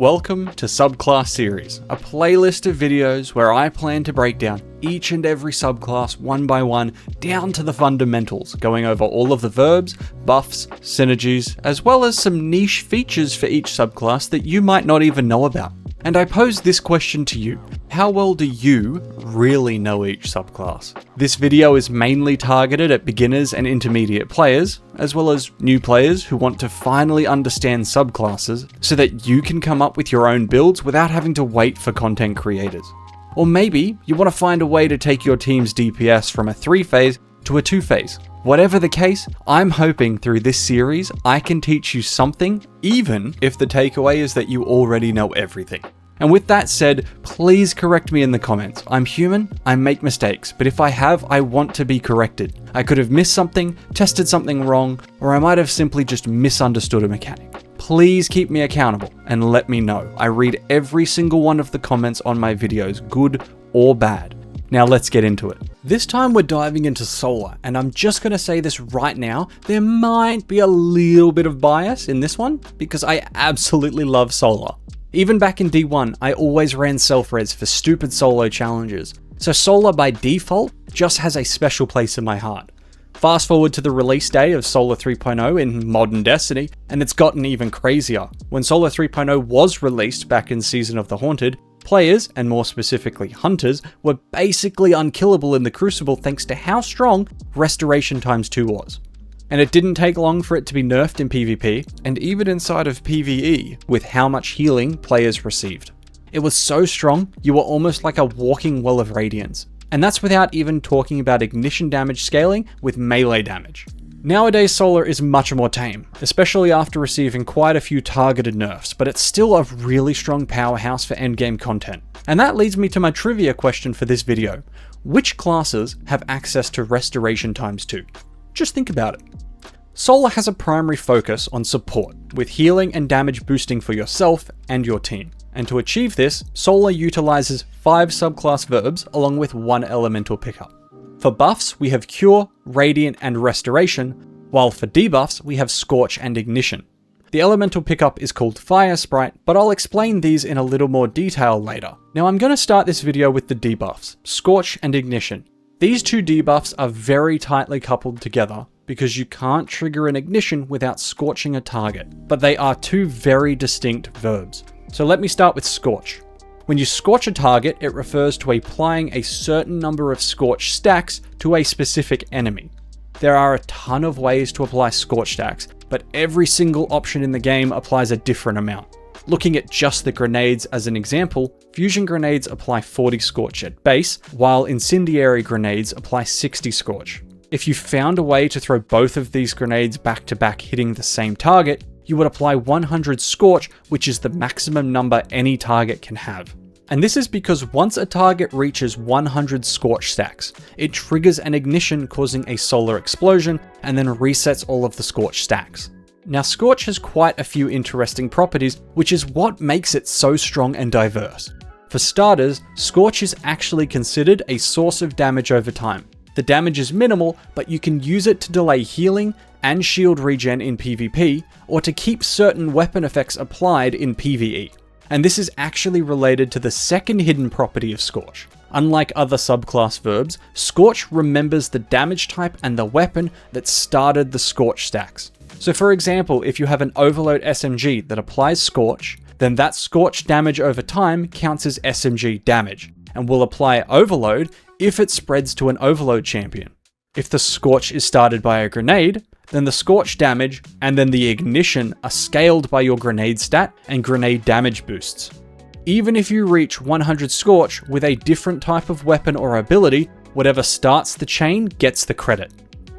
Welcome to Subclass Series, a playlist of videos where I plan to break down each and every subclass one by one down to the fundamentals, going over all of the verbs, buffs, synergies, as well as some niche features for each subclass that you might not even know about. And I pose this question to you: how well do you really know each subclass? This video is mainly targeted at beginners and intermediate players, as well as new players who want to finally understand subclasses so that you can come up with your own builds without having to wait for content creators. Or maybe you want to find a way to take your team's DPS from a 3-phase to a 2-phase. Whatever the case, I'm hoping through this series I can teach you something, even if the takeaway is that you already know everything. And with that said, please correct me in the comments. I'm human, I make mistakes, but if I have, I want to be corrected. I could have missed something, tested something wrong, or I might have simply just misunderstood a mechanic. Please keep me accountable and let me know. I read every single one of the comments on my videos, good or bad. Now let's get into it. This time we're diving into Solar, and I'm just going to say this right now, there might be a little bit of bias in this one, because I absolutely love Solar. Even back in D1, I always ran self-res for stupid solo challenges, so Solar by default just has a special place in my heart. Fast forward to the release day of Solar 3.0 in modern Destiny, and it's gotten even crazier. When Solar 3.0 was released back in Season of the Haunted, players, and more specifically hunters, were basically unkillable in the Crucible thanks to how strong Restoration x2 was. And it didn't take long for it to be nerfed in PvP, and even inside of PvE, with how much healing players received. It was so strong, you were almost like a walking well of radiance. And that's without even talking about ignition damage scaling with melee damage. Nowadays Solar is much more tame, especially after receiving quite a few targeted nerfs, but it's still a really strong powerhouse for endgame content. And that leads me to my trivia question for this video. Which classes have access to Restoration x2? Just think about it. Solar has a primary focus on support, with healing and damage boosting for yourself and your team. And to achieve this, Solar utilizes 5 subclass verbs along with 1 elemental pickup. For buffs, we have Cure, Radiant, and Restoration, while for debuffs, we have Scorch and Ignition. The elemental pickup is called Firesprite, but I'll explain these in a little more detail later. Now I'm going to start this video with the debuffs, Scorch and Ignition. These two debuffs are very tightly coupled together because you can't trigger an ignition without scorching a target, but they are two very distinct verbs. So let me start with Scorch. When you scorch a target, it refers to applying a certain number of scorch stacks to a specific enemy. There are a ton of ways to apply scorch stacks, but every single option in the game applies a different amount. Looking at just the grenades as an example, fusion grenades apply 40 scorch at base, while incendiary grenades apply 60 scorch. If you found a way to throw both of these grenades back to back hitting the same target, you would apply 100 scorch, which is the maximum number any target can have. And this is because once a target reaches 100 scorch stacks, it triggers an ignition causing a solar explosion and then resets all of the scorch stacks. Now Scorch has quite a few interesting properties, which is what makes it so strong and diverse. For starters, Scorch is actually considered a source of damage over time. The damage is minimal, but you can use it to delay healing and shield regen in PvP, or to keep certain weapon effects applied in PvE. And this is actually related to the second hidden property of Scorch. Unlike other subclass verbs, Scorch remembers the damage type and the weapon that started the Scorch stacks. So for example, if you have an Overload SMG that applies Scorch, then that Scorch damage over time counts as SMG damage, and will apply Overload if it spreads to an Overload champion. If the Scorch is started by a grenade, then the Scorch damage and then the ignition are scaled by your grenade stat and grenade damage boosts. Even if you reach 100 Scorch with a different type of weapon or ability, whatever starts the chain gets the credit.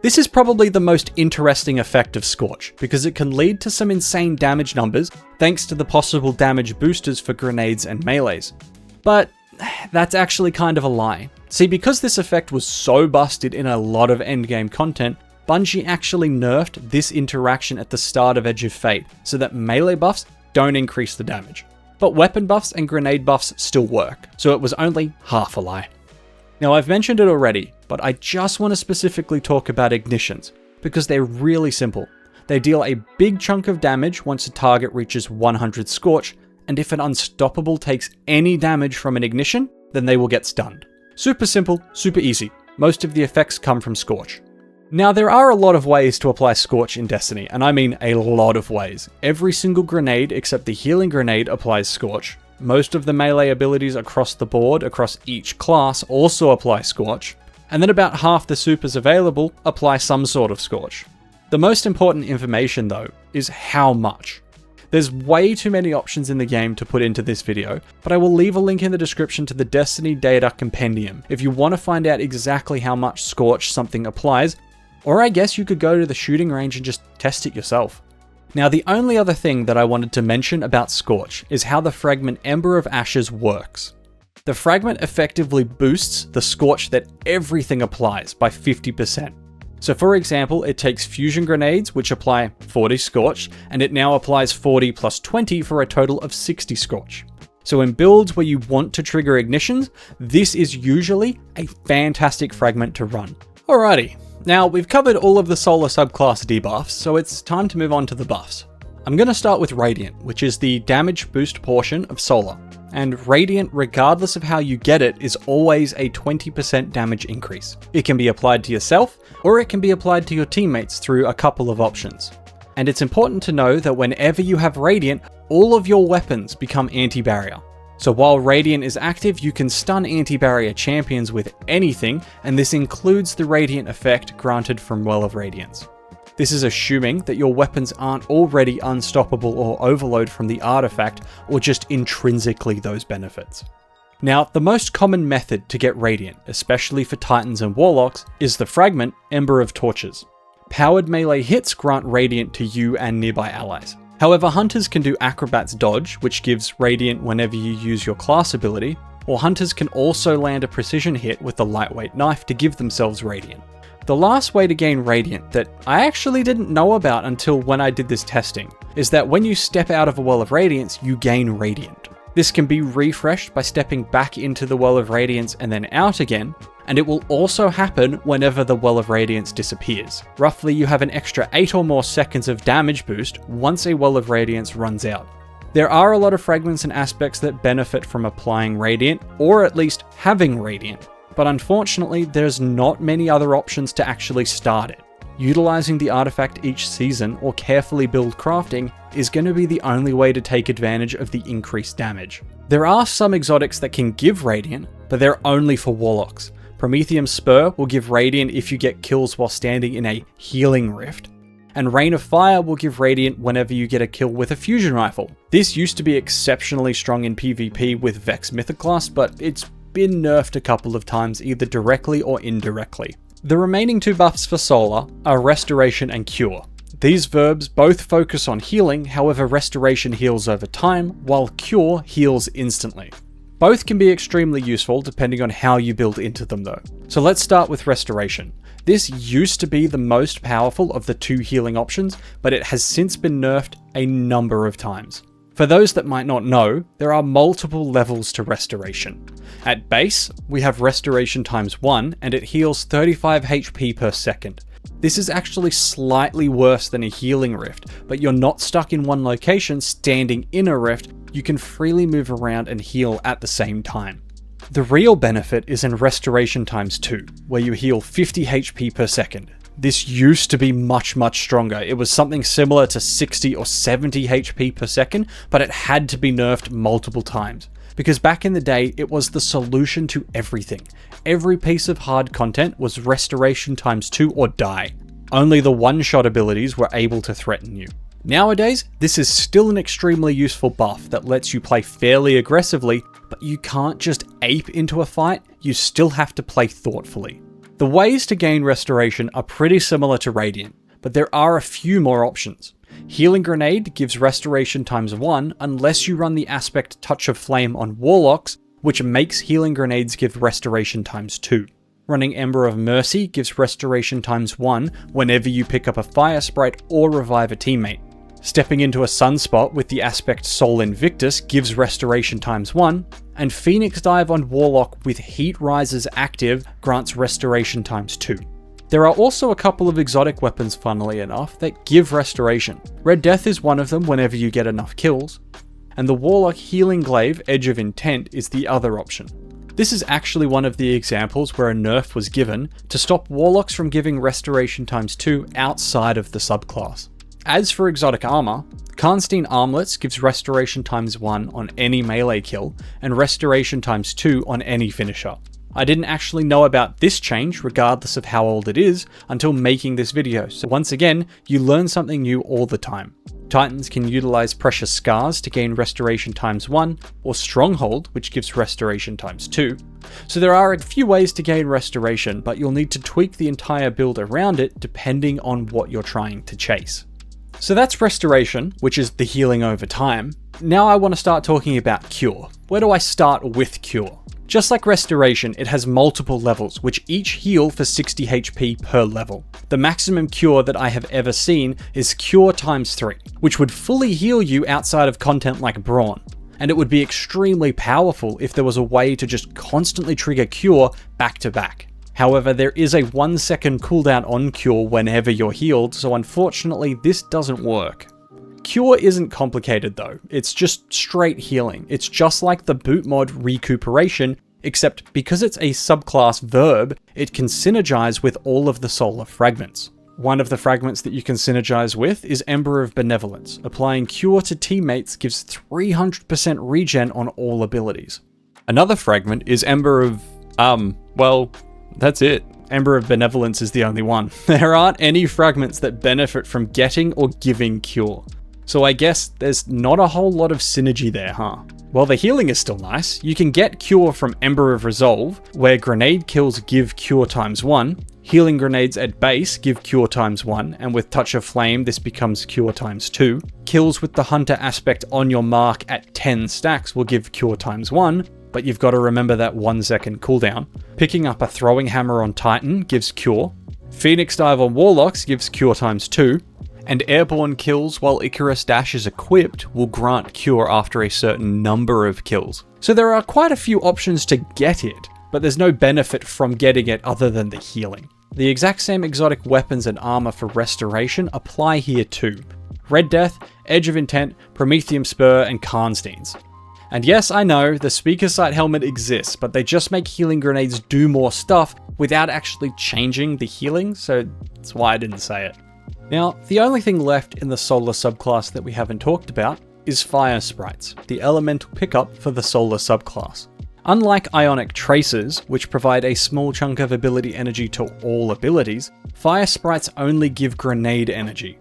This is probably the most interesting effect of Scorch, because it can lead to some insane damage numbers thanks to the possible damage boosters for grenades and melees. But that's actually kind of a lie. See, because this effect was so busted in a lot of endgame content, Bungie actually nerfed this interaction at the start of Edge of Fate, so that melee buffs don't increase the damage. But weapon buffs and grenade buffs still work, so it was only half a lie. Now I've mentioned it already, but I just want to specifically talk about ignitions, because they're really simple. They deal a big chunk of damage once a target reaches 100 Scorch, and if an unstoppable takes any damage from an ignition, then they will get stunned. Super simple, super easy. Most of the effects come from Scorch. Now, there are a lot of ways to apply Scorch in Destiny, and I mean a lot of ways. Every single grenade except the healing grenade applies Scorch. Most of the melee abilities across the board, across each class, also apply Scorch. And then about half the supers available apply some sort of Scorch. The most important information though is how much. There's way too many options in the game to put into this video, but I will leave a link in the description to the Destiny Data Compendium if you want to find out exactly how much Scorch something applies, or I guess you could go to the shooting range and just test it yourself. Now, the only other thing that I wanted to mention about Scorch is how the fragment Ember of Ashes works. The fragment effectively boosts the Scorch that everything applies by 50%. So for example, it takes fusion grenades, which apply 40 Scorch, and it now applies 40 plus 20 for a total of 60 Scorch. So in builds where you want to trigger ignitions, this is usually a fantastic fragment to run. Alrighty, now we've covered all of the solar subclass debuffs, so it's time to move on to the buffs. I'm going to start with Radiant, which is the damage boost portion of solar. And Radiant, regardless of how you get it, is always a 20% damage increase. It can be applied to yourself, or it can be applied to your teammates through a couple of options. And it's important to know that whenever you have Radiant, all of your weapons become anti-barrier. So while Radiant is active, you can stun anti-barrier champions with anything, and this includes the Radiant effect granted from Well of Radiance. This is assuming that your weapons aren't already unstoppable or overload from the artifact, or just intrinsically those benefits. Now, the most common method to get Radiant, especially for Titans and Warlocks, is the fragment Ember of Torches. Powered melee hits grant Radiant to you and nearby allies. However, Hunters can do Acrobat's Dodge, which gives Radiant whenever you use your class ability, or Hunters can also land a precision hit with the lightweight knife to give themselves Radiant. The last way to gain Radiant that I actually didn't know about until when I did this testing is that when you step out of a Well of Radiance, you gain Radiant. This can be refreshed by stepping back into the Well of Radiance and then out again, and it will also happen whenever the Well of Radiance disappears. Roughly, you have an extra 8 or more seconds of damage boost once a Well of Radiance runs out. There are a lot of fragments and aspects that benefit from applying Radiant, or at least having Radiant. But unfortunately, there's not many other options to actually start it. Utilizing the artifact each season or carefully build crafting is going to be the only way to take advantage of the increased damage. There are some exotics that can give Radiant, but they're only for Warlocks. Prometheum's Spur will give Radiant if you get kills while standing in a healing rift, and Rain of Fire will give Radiant whenever you get a kill with a fusion rifle. This used to be exceptionally strong in PvP with Vex Mythoclast, but it's been nerfed a couple of times, either directly or indirectly. The remaining two buffs for Solar are Restoration and Cure. These verbs both focus on healing, however Restoration heals over time, while Cure heals instantly. Both can be extremely useful depending on how you build into them though. So let's start with Restoration. This used to be the most powerful of the two healing options, but it has since been nerfed a number of times. For those that might not know, there are multiple levels to Restoration. At base, we have Restoration times 1, and it heals 35 HP per second. This is actually slightly worse than a healing rift, but you're not stuck in one location standing in a rift, you can freely move around and heal at the same time. The real benefit is in Restoration times 2, where you heal 50 HP per second. This used to be much stronger. It was something similar to 60 or 70 HP per second, but it had to be nerfed multiple times. Because back in the day, it was the solution to everything. Every piece of hard content was Restoration times 2 or die. Only the one-shot abilities were able to threaten you. Nowadays, this is still an extremely useful buff that lets you play fairly aggressively, but you can't just ape into a fight, you still have to play thoughtfully. The ways to gain Restoration are pretty similar to Radiant, but there are a few more options. Healing Grenade gives Restoration times 1 unless you run the aspect Touch of Flame on Warlocks, which makes Healing Grenades give Restoration times 2. Running Ember of Mercy gives Restoration times 1 whenever you pick up a Firesprite or revive a teammate. Stepping into a Sunspot with the aspect Sol Invictus gives Restoration times 1, and Phoenix Dive on Warlock with Heat Rises active grants Restoration times 2. There are also a couple of exotic weapons, funnily enough, that give Restoration. Red Death is one of them whenever you get enough kills. and the Warlock Healing Glaive Edge of Intent is the other option. This is actually one of the examples where a nerf was given to stop Warlocks from giving Restoration ×2 outside of the subclass. As for exotic armor, Karnstein Armlets gives Restoration ×1 on any melee kill, and Restoration ×2 on any finisher. I didn't actually know about this change, regardless of how old it is, until making this video, so once again, you learn something new all the time. Titans can utilize Precious Scars to gain Restoration ×1, or Stronghold, which gives Restoration ×2. So there are a few ways to gain Restoration, but you'll need to tweak the entire build around it depending on what you're trying to chase. So that's Restoration, which is the healing over time. Now I want to start talking about Cure. Where do I start with Cure? Just like Restoration, it has multiple levels, which each heal for 60 HP per level. The maximum cure that I have ever seen is Cure ×3, which would fully heal you outside of content like Brawn. And it would be extremely powerful if there was a way to just constantly trigger Cure back to back. However, there is a 1 second cooldown on Cure whenever you're healed, so unfortunately this doesn't work. Cure isn't complicated though, it's just straight healing. It's just like the boot mod Recuperation, except because it's a subclass verb, it can synergize with all of the solar fragments. One of the fragments that you can synergize with is Ember of Benevolence. Applying Cure to teammates gives 300% regen on all abilities. Another fragment is Ember of... well, that's it. Ember of Benevolence is the only one. There aren't any fragments that benefit from getting or giving Cure. So I guess there's not a whole lot of synergy there, huh? While the healing is still nice, you can get Cure from Ember of Resolve, where grenade kills give Cure ×1, healing grenades at base give Cure ×1, and with Touch of Flame this becomes Cure ×2. Kills with the Hunter aspect on your mark at 10 stacks will give Cure ×1, but you've got to remember that 1 second cooldown. Picking up a Throwing Hammer on Titan gives Cure. Phoenix Dive on Warlocks gives Cure ×2. And airborne kills while Icarus Dash is equipped will grant Cure after a certain number of kills. So there are quite a few options to get it, but there's no benefit from getting it other than the healing. The exact same exotic weapons and armor for Restoration apply here too. Red Death, Edge of Intent, Prometheum Spur, and Karnstein's. And yes, I know, the Speaker Sight helmet exists, but they just make healing grenades do more stuff without actually changing the healing, so that's why I didn't say it. Now, the only thing left in the Solar subclass that we haven't talked about is Firesprites, the elemental pickup for the Solar subclass. Unlike Ionic Tracers, which provide a small chunk of ability energy to all abilities, Firesprites only give grenade energy.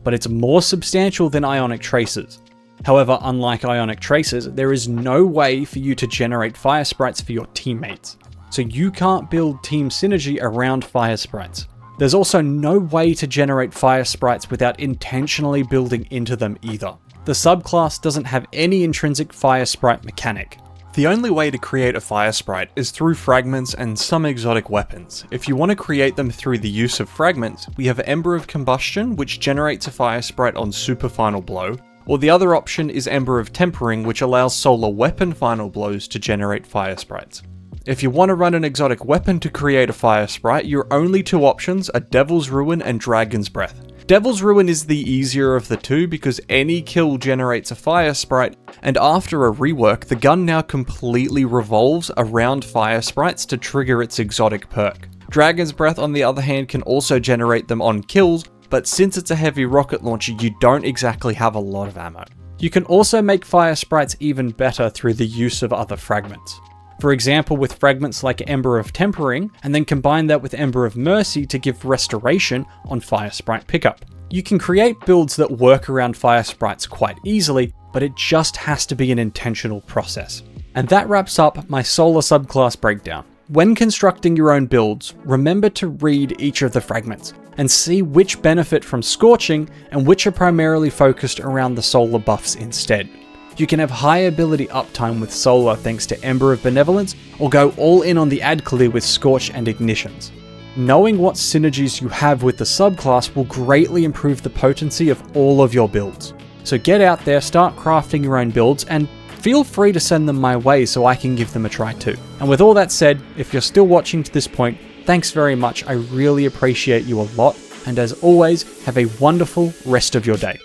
But it's more substantial than Ionic Tracers. However, unlike Ionic Tracers, there is no way for you to generate Firesprites for your teammates. So you can't build team synergy around Firesprites. There's also no way to generate Firesprites without intentionally building into them either. The subclass doesn't have any intrinsic Firesprite mechanic. The only way to create a Firesprite is through fragments and some exotic weapons. If you want to create them through the use of fragments, we have Ember of Combustion, which generates a Firesprite on Super Final Blow, or the other option is Ember of Tempering, which allows Solar Weapon Final Blows to generate Firesprites. If you want to run an exotic weapon to create a Firesprite, your only two options are Devil's Ruin and Dragon's Breath. Devil's Ruin is the easier of the two because any kill generates a Firesprite, and after a rework, the gun now completely revolves around Firesprites to trigger its exotic perk. Dragon's Breath, on the other hand, can also generate them on kills, but since it's a heavy rocket launcher, you don't exactly have a lot of ammo. You can also make Firesprites even better through the use of other fragments. For example, with fragments like Ember of Tempering, and then combine that with Ember of Mercy to give Restoration on Firesprite pickup. You can create builds that work around Firesprites quite easily, but it just has to be an intentional process. And that wraps up my Solar subclass breakdown. When constructing your own builds, remember to read each of the fragments, and see which benefit from Scorching and which are primarily focused around the Solar buffs instead. You can have high ability uptime with Solar thanks to Ember of Benevolence, or go all in on the ad clear with Scorch and Ignitions. Knowing what synergies you have with the subclass will greatly improve the potency of all of your builds. So get out there, start crafting your own builds, and feel free to send them my way so I can give them a try too. And with all that said, if you're still watching to this point, thanks very much, I really appreciate you a lot, and as always, have a wonderful rest of your day.